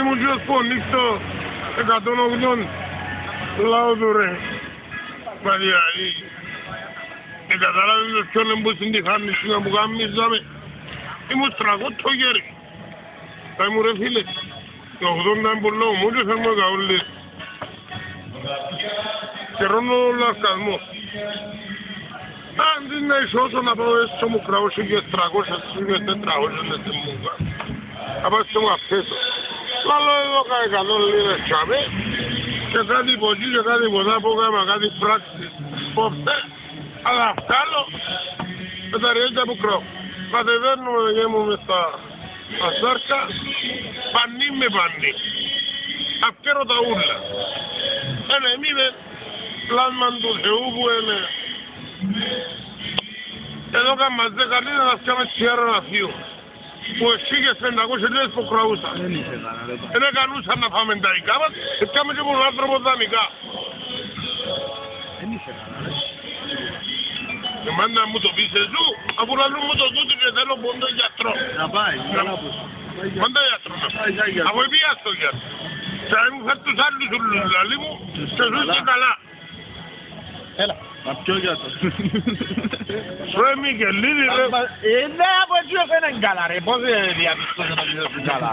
Ήμουν ποιος που νύχτω 180 λαό του ρε. Δηλαδή, καταλάβεις ποιον εμπούσιν τη χάρνηση να μου γάμιζαμε. Ήμουν στραγότο γέρι. Θα ήμουν ρε φίλε. Το 80 είναι πολλά μου και θέλουμε καόλες. Καιρώνω λασκασμό. Αντί να ισώσω να πάω έστω μου κραώσω και 300 και 400 να τη μούγα. Να πάω στο μου αφέσω. Λάλο εδώ κα 100 λίρες τσάμε και κάτι ποτή και κάτι ποτά που έκανα κάτι πράξεις πόφτε. Αλλά φτάλω με τα ριέλια που κράω. Κατεβαίνουμε και μου μες στα ασάρκα πανί με πανί. Αυκαίρω τα ούλα. Ένα μήνε πλάσμαν του Θεού που είναι. Εδώ κάμας 10 λίρες να φτιάμε τσιάρα να φύγω. Που εσύ και 500 λίρες που κραούσαν. Δεν έκανούσαν να φάμε τα δικά μας, έφτιαμε και τον άνθρωπο δανεικά. Δεν είσαι καλά, Εμένα μου το πεις εσύ, αφού λαλούν μου το τούτο και θέλω πόντο γιατρό. να πάει, Πόντο γιατρό να πάει. Αφού πήγα στο γιατρό. Θα μου φέρει τους άλλους ούλους λαλί μου και ζούσε καλά. Έλα, μα ποιο γιατρό. Σου Μικελίδη ρε. Ναι, από έτσι φαίνεται καλά ρε, πώς διαπιστώσαι να πεις καλά.